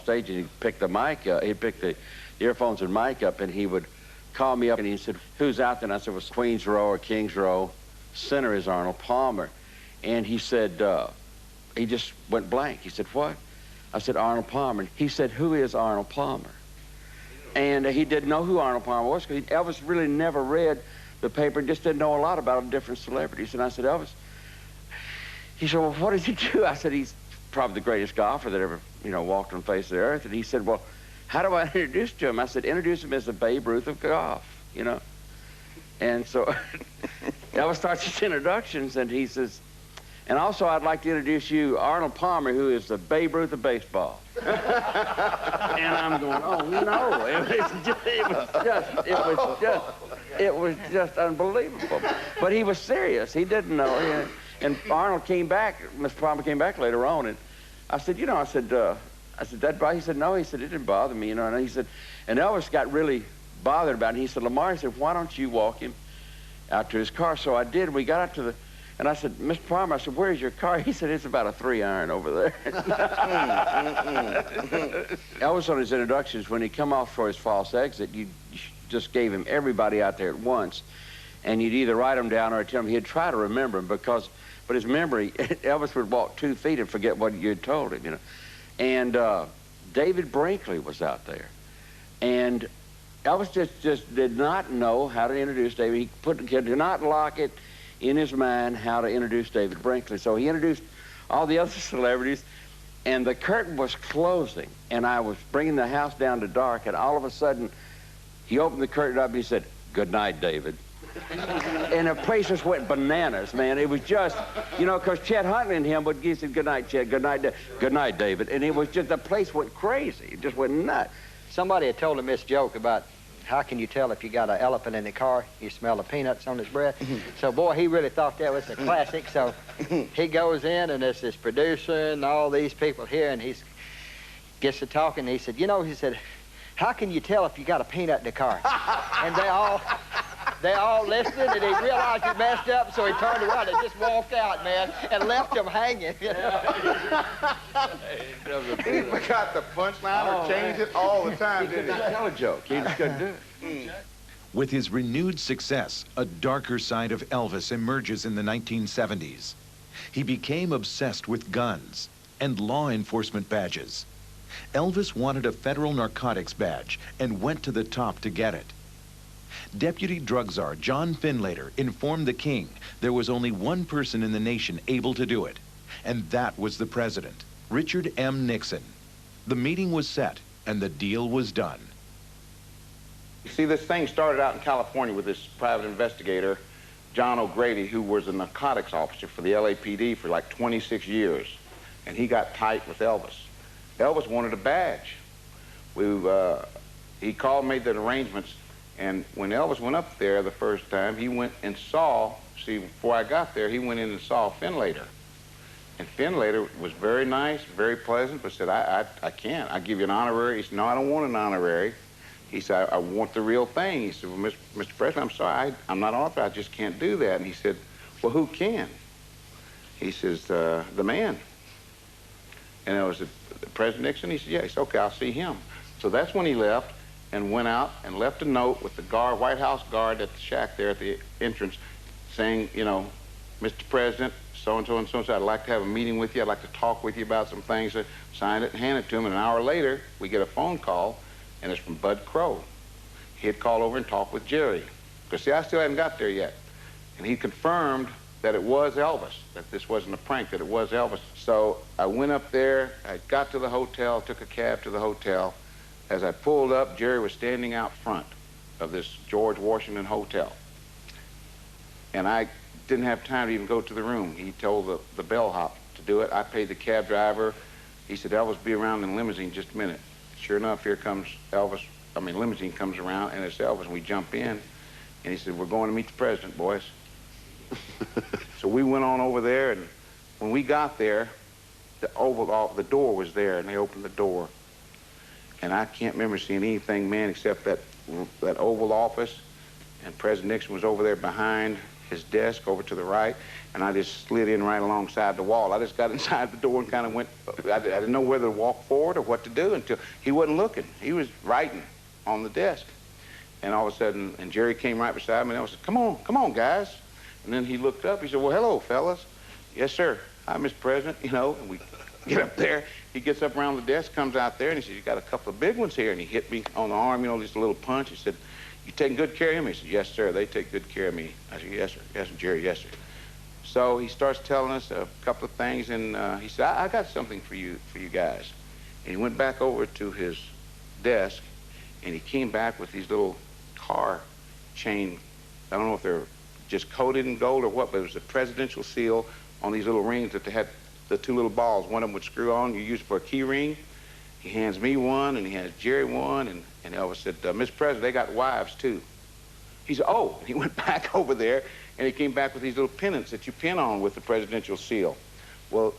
stage and he'd pick the mic up, he'd pick the earphones and mic up, and he would call me up and he said, "Who's out there?" And I said, "Well, it's Queen's Row or King's Row. Center is Arnold Palmer." And he said, he just went blank. He said, "What?" I said, "Arnold Palmer." And he said, "Who is Arnold Palmer?" And he didn't know who Arnold Palmer was because Elvis really never read the paper and just didn't know a lot about different celebrities. And I said, "Elvis," he said, "Well, what does he do?" I said, "He's probably the greatest golfer that ever, you know, walked on the face of the earth." And he said, "Well, how do I introduce to him?" I said, "Introduce him as the Babe Ruth of golf, you know." And so Elvis starts his introductions, and he says, "And also I'd like to introduce you Arnold Palmer, who is the Babe Ruth of baseball." And I'm going, "Oh no!" It was just unbelievable. But he was serious. He didn't know. And Arnold came back. Mr. Palmer came back later on, and I said, I said, that bother? He said, no. He said, it didn't bother me, you know. And he said, and Elvis got really bothered about it. He said, Lamar, he said, why don't you walk him out to his car? So I did. We got out to the, and I said, Mr. Palmer, I said, where's your car? He said, it's about a 3-iron over there. Elvis, on his introductions, when he come off for his false exit, you just gave him everybody out there at once, and you'd either write them down or tell him. He'd try to remember them because, but his memory, Elvis would walk 2 feet and forget what you had told him, you know. And David Brinkley was out there, and Elvis just did not know how to introduce David. He did not lock it in his mind how to introduce David Brinkley. So he introduced all the other celebrities, and the curtain was closing, and I was bringing the house down to dark, and all of a sudden, he opened the curtain up and he said, good night, David. And the place just went bananas, man. It was just, you know, because Chet Huntley and him would give him, good night, Chet, good night, David. And it was just, the place went crazy. It just went nuts. Somebody had told him this joke about how can you tell if you got an elephant in the car? You smell the peanuts on his breath. So, boy, he really thought that was a classic. So he goes in, and there's this producer and all these people here, and he gets to talking, and he said, you know, he said, how can you tell if you got a peanut in the car? And they all listened, and he realized he messed up, so he turned around and just walked out, man, and left them hanging, you know. He forgot the punchline or changed it all the time, didn't he? Tell a joke. He just couldn't do it. With his renewed success, a darker side of Elvis emerges in the 1970s. He became obsessed with guns and law enforcement badges. Elvis wanted a federal narcotics badge and went to the top to get it. Deputy Drug Czar John Finlater informed the king there was only one person in the nation able to do it, and that was the president, Richard M. Nixon. The meeting was set, and the deal was done. You see, this thing started out in California with this private investigator, John O'Grady, who was a narcotics officer for the LAPD for like 26 years, and he got tight with Elvis. Elvis wanted a badge. He called, made the arrangements, and when Elvis went up there the first time, he went and saw, see, before I got there, he went in and saw Finlater. And Finlater was very nice, very pleasant, but said, I can't. I'll give you an honorary. He said, no, I don't want an honorary. He said, I want the real thing. He said, well, Mr. Presley, I'm sorry, I'm not authorized. I just can't do that. And he said, well, who can? He says, the man. And it was President Nixon. He said, yeah. He said, okay, I'll see him. So that's when he left and went out and left a note with the guard, White House guard at the shack there at the entrance saying, you know, Mr. President, so-and-so and so-and-so, I'd like to have a meeting with you. I'd like to talk with you about some things. I signed it and handed it to him. And an hour later, we get a phone call, and it's from Bud Crow. He had called over and talked with Jerry. Because, see, I still hadn't got there yet. And he confirmed that it was Elvis, that this wasn't a prank, that it was Elvis. So I went up there, I got to the hotel, took a cab to the hotel. As I pulled up, Jerry was standing out front of this George Washington hotel. And I didn't have time to even go to the room. He told the bellhop to do it. I paid the cab driver. He said, Elvis, be around in the limousine just a minute. Sure enough, here comes Elvis. Limousine comes around, and it's Elvis, and we jump in. And he said, we're going to meet the president, boys. So we went on over there, and when we got there, the door was there, and they opened the door. And I can't remember seeing anything, man, except that Oval Office, and President Nixon was over there behind his desk over to the right, and I just slid in right alongside the wall. I just got inside the door and kind of went, I didn't know whether to walk forward or what to do until he wasn't looking. He was writing on the desk. And all of a sudden, and Jerry came right beside me, and I said, come on, guys. And then he looked up, he said, well, hello, fellas. Yes, sir. Hi, Mr. President, you know, and we get up there. He gets up around the desk, comes out there, and he said, you got a couple of big ones here. And he hit me on the arm, you know, just a little punch. He said, you taking good care of him? He said, yes, sir, they take good care of me. I said, yes, sir. Yes, Jerry, yes, sir. So he starts telling us a couple of things, and he said, I got something for you guys. And he went back over to his desk, and he came back with these little car chain. I don't know if they're just coated in gold or what, but it was a presidential seal on these little rings that they had the two little balls. One of them would screw on. You use it for a key ring. He hands me one, and he hands Jerry one, and Elvis said, Mr. President, they got wives, too. He said, oh. And he went back over there, and he came back with these little pennants that you pin on with the presidential seal. Well,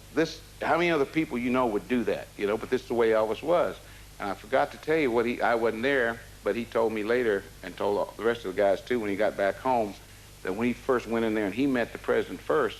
how many other people you know would do that, you know? But this is the way Elvis was. And I forgot to tell you I wasn't there, but he told me later, and told the rest of the guys too when he got back home, that when he first went in there and he met the president first,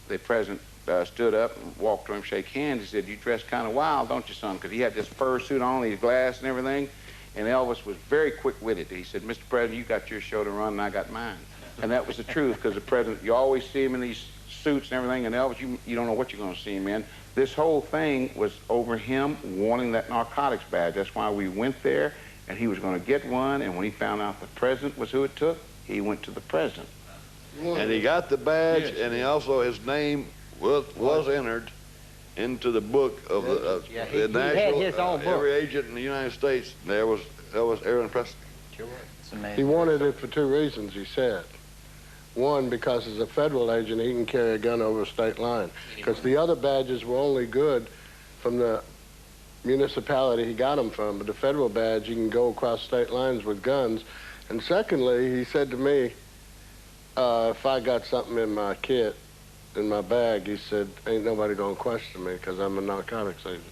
the president stood up and walked to him, shake hands. He said, "You dress kind of wild, don't you, son?" Because he had this fur suit on, these glasses and everything. And Elvis was very quick-witted. He said, "Mr. President, you got your show to run and I got mine." And that was the truth, because the president, you always see him in these suits and everything, and Elvis, you don't know what you're going to see him in. This whole thing was over him wanting that narcotics badge. That's why we went there, and he was going to get one, and when he found out the president was who it took, he went to the president. And he got the badge, yes. and he also, his name was entered into the book of the he national, had his own book. Every agent in the United States, there was Aaron Presley. Sure. It's amazing. He wanted it for two reasons, he said. One, because as a federal agent, he can carry a gun over a state line. Because the other badges were only good from the municipality he got them from, but the federal badge, you can go across state lines with guns. And secondly, he said to me, if I got something in my kit, in my bag, he said, ain't nobody gonna question me because I'm a narcotics agent.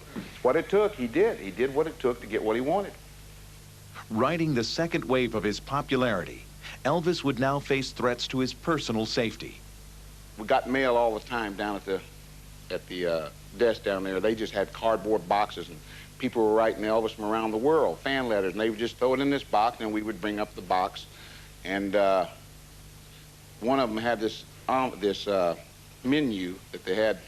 What it took, he did. He did what it took to get what he wanted. Riding the second wave of his popularity, Elvis would now face threats to his personal safety. We got mail all the time down at the desk down there. They just had cardboard boxes, and people were writing Elvis from around the world, fan letters, and they would just throw it in this box, and we would bring up the box. And one of them had this menu that they had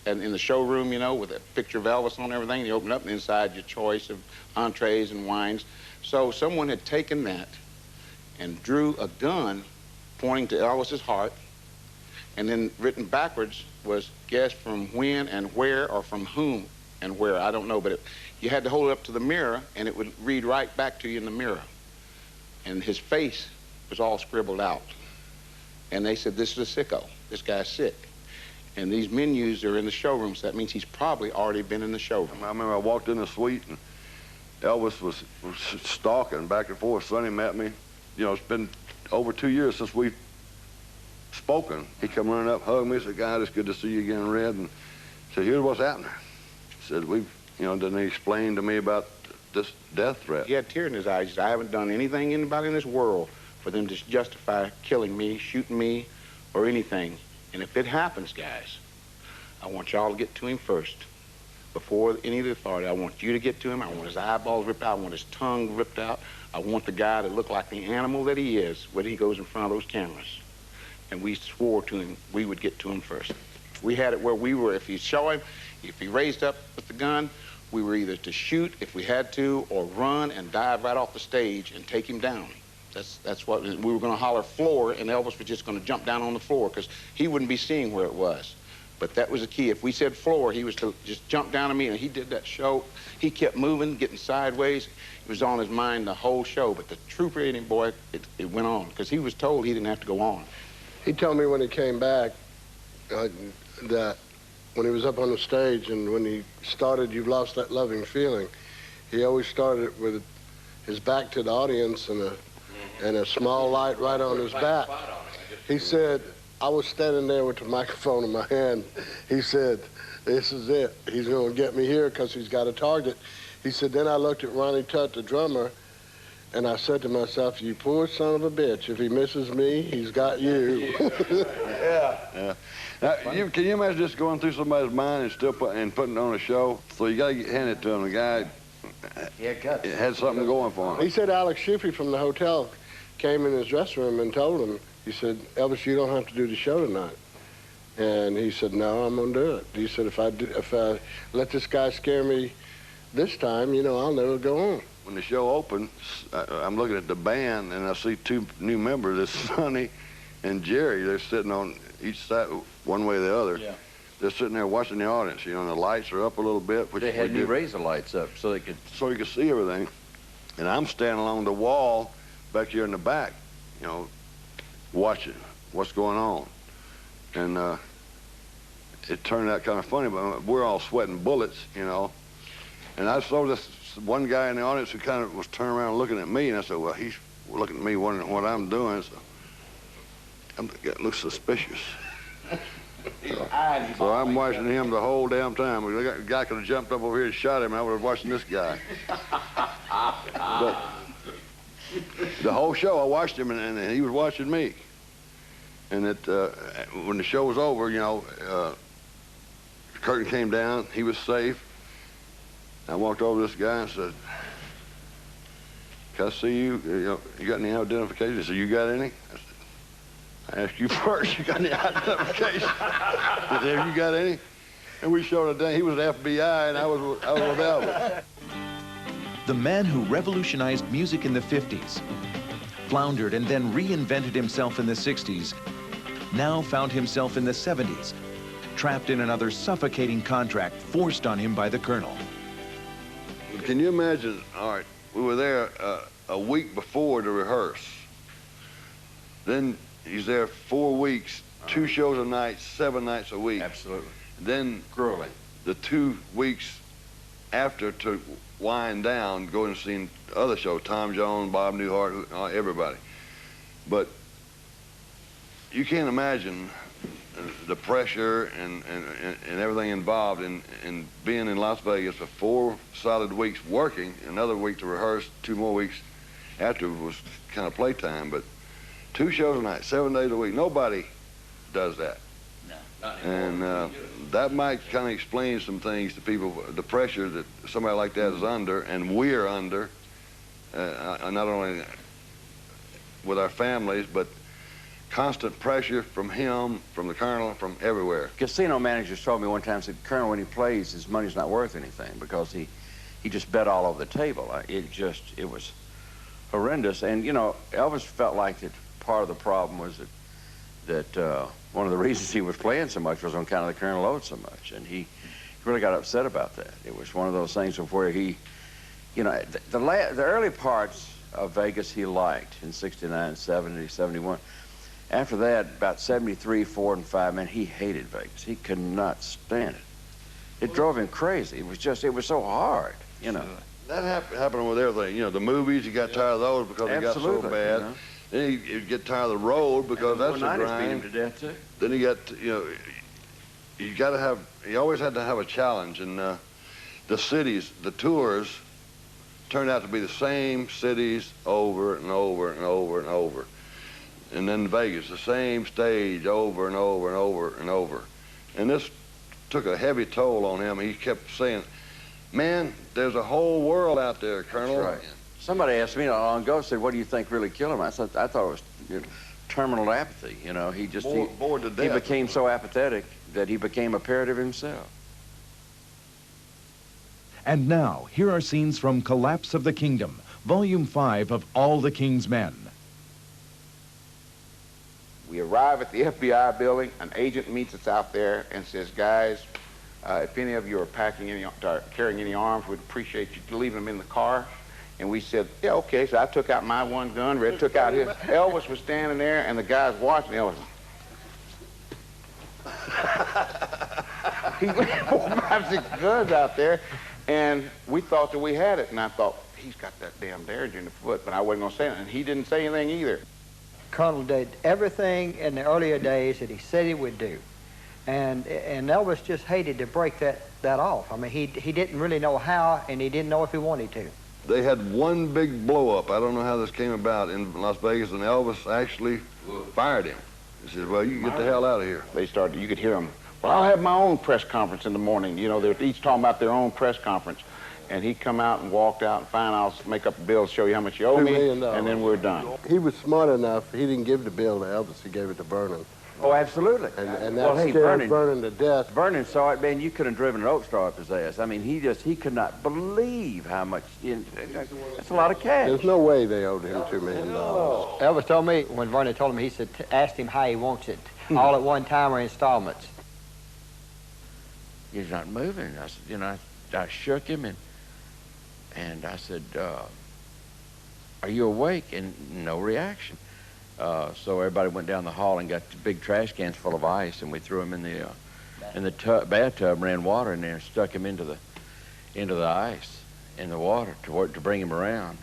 in the showroom, you know, with a picture of Elvis on everything. You open up, and inside your choice of entrees and wines. So someone had taken that and drew a gun pointing to Elvis's heart, and then written backwards was guess from when and where, or from whom and where, I don't know, but you had to hold it up to the mirror and it would read right back to you in the mirror. And his face was all scribbled out. And they said, this is a sicko, this guy's sick. And these menus are in the showroom, so that means he's probably already been in the showroom. I remember I walked in the suite and Elvis was stalking back and forth. Sonny met me. You know, it's been over 2 years since we've spoken. He come running up, hugged me, said, "God, it's good to see you again, Red." And said, "Here's what's happening." He said, then he explained to me about this death threat. He had tears in his eyes. He said, "I haven't done anything anybody in this world for them to justify killing me, shooting me, or anything. And if it happens, guys, I want y'all to get to him first. Before any of the authority, I want you to get to him. I want his eyeballs ripped out. I want his tongue ripped out. I want the guy to look like the animal that he is when he goes in front of those cameras." And we swore to him we would get to him first. We had it where we were, if he saw him, if he raised up with the gun, we were either to shoot if we had to, or run and dive right off the stage and take him down. That's what, we were going to holler floor, and Elvis was just going to jump down on the floor because he wouldn't be seeing where it was. But that was the key. If we said floor, he was to just jump down on me, and he did that show. He kept moving, getting sideways. It was on his mind the whole show. But the trooper in him, boy, it went on because he was told he didn't have to go on. He told me when he came back that when he was up on the stage and when he started "You've Lost That Loving Feeling," he always started with his back to the audience and a small light right on his back. He said, I was standing there with the microphone in my hand. He said, this is it. He's going to get me here because he's got a target. He said, then I looked at Ronnie Tutt, the drummer, and I said to myself, you poor son of a bitch. If he misses me, he's got you. Yeah. Now, can you imagine just going through somebody's mind and still putting on a show? So you got to hand it to him. The guy had something going for him. He said Alex Shufy from the hotel came in his dressing room and told him, he said, Elvis, you don't have to do the show tonight. And he said, no, I'm going to do it. He said, if I let this guy scare me this time, you know, I'll never go on. When the show opened, I'm looking at the band, and I see two new members. It's Sonny and Jerry. They're sitting on each side, one way or the other. Yeah. They're sitting there watching the audience. You know, and the lights are up a little bit. They had to raise the lights up so you could see everything. And I'm standing along the wall back here in the back, you know, watching what's going on. And it turned out kind of funny, but we're all sweating bullets, you know. And I saw this one guy in the audience who kind of was turning around looking at me, and I said, well, he's looking at me wondering what I'm doing, so it looks suspicious. So I'm watching him the whole damn time. The guy could have jumped up over here and shot him. I would have watching this guy. But the whole show, I watched him, and he was watching me. And when the show was over, you know, the curtain came down. He was safe. I walked over to this guy and said, "Can I see you? You got any identification?" He said, "You got any?" I asked you first, you got any identification? I said, "Have you got any?" And we showed it down. He was FBI, and I was with Elvis. The man who revolutionized music in the 50s, floundered and then reinvented himself in the 60s, now found himself in the 70s, trapped in another suffocating contract forced on him by the Colonel. Can you imagine, all right, we were there a week before to rehearse. Then he's there 4 weeks, 2 shows a night, 7 nights a week. Absolutely. Then Grueling. the 2 weeks after to wind down, go and see other shows, Tom Jones, Bob Newhart, everybody. But you can't imagine the pressure and everything involved in being in Las Vegas for 4 solid weeks working, another week to rehearse, 2 more weeks after was kind of playtime, but 2 shows a night, 7 days a week. Nobody does that. No, not anymore. And that might kind of explain some things to people, the pressure that somebody like that is under, and we're under, not only with our families, but constant pressure from him, from the Colonel, from everywhere. Casino managers told me one time, said, "Colonel, when he plays, his money's not worth anything because he just bet all over the table." It was horrendous. And, you know, Elvis felt like that part of the problem was that one of the reasons he was playing so much was on account of the Colonel owed so much. And he really got upset about that. It was one of those things of where he, you know, the early parts of Vegas he liked in 69, 70, 71. After that, about 73, 4, and 5, man, he hated Vegas. He could not stand it. It drove him crazy. It was so hard, you know. That happened with everything. You know, the movies, he got tired of those because they got so bad. You know? Then he'd get tired of the road because that's the beat him grind. to death, too. Then he got, he always had to have a challenge. And the cities, the tours, turned out to be the same cities over and over and over and over. And then Vegas, the same stage over and over and over and over. And this took a heavy toll on him. He kept saying, "Man, there's a whole world out there, Colonel." That's right. Somebody asked me not long ago, said, "What do you think really killed him?" I thought it was terminal apathy. You know, he bored to death. He became so apathetic that he became a parrot of himself. And now, here are scenes from Collapse of the Kingdom, Volume 5 of All the King's Men. We arrive at the FBI building. An agent meets us out there and says, "Guys, if any of you are carrying any arms, we'd appreciate you leaving them in the car." And we said, "Yeah, okay." So I took out my one gun, Red took out his. Elvis was standing there, and the guys watching Elvis. He went 4, 5, 6 guns out there, and we thought that we had it. And I thought, he's got that damn Derringer in the foot, but I wasn't going to say anything. And he didn't say anything either. Colonel did everything in the earlier days that he said he would do. And Elvis just hated to break that off. I mean, he didn't really know how, and he didn't know if he wanted to. They had one big blow-up. I don't know how this came about in Las Vegas, and Elvis actually fired him. He said, "Well, you can get the hell out of here." They started, you could hear them, "Well, I'll have my own press conference in the morning." You know, they're each talking about their own press conference. And he come out and walked out and fine, I'll make up a bill, show you how much you owe me, and then we're done. He was smart enough, he didn't give the bill to Elvis, he gave it to Vernon. Oh, absolutely. And that scared Vernon to death. Vernon saw it, man, you could have driven an oak straw up his ass. I mean, he could not believe how much, that's a lot of cash. There's no way they owed him $2 million. Elvis told me, when Vernon told him, he said, asked him how he wants it, all at one time or installments. He's not moving. I said, I shook him and I said, "Are you awake?" And no reaction. So everybody went down the hall and got the big trash cans full of ice, and we threw him in the bathtub, ran water in there, and stuck him into the ice in the water to bring him around.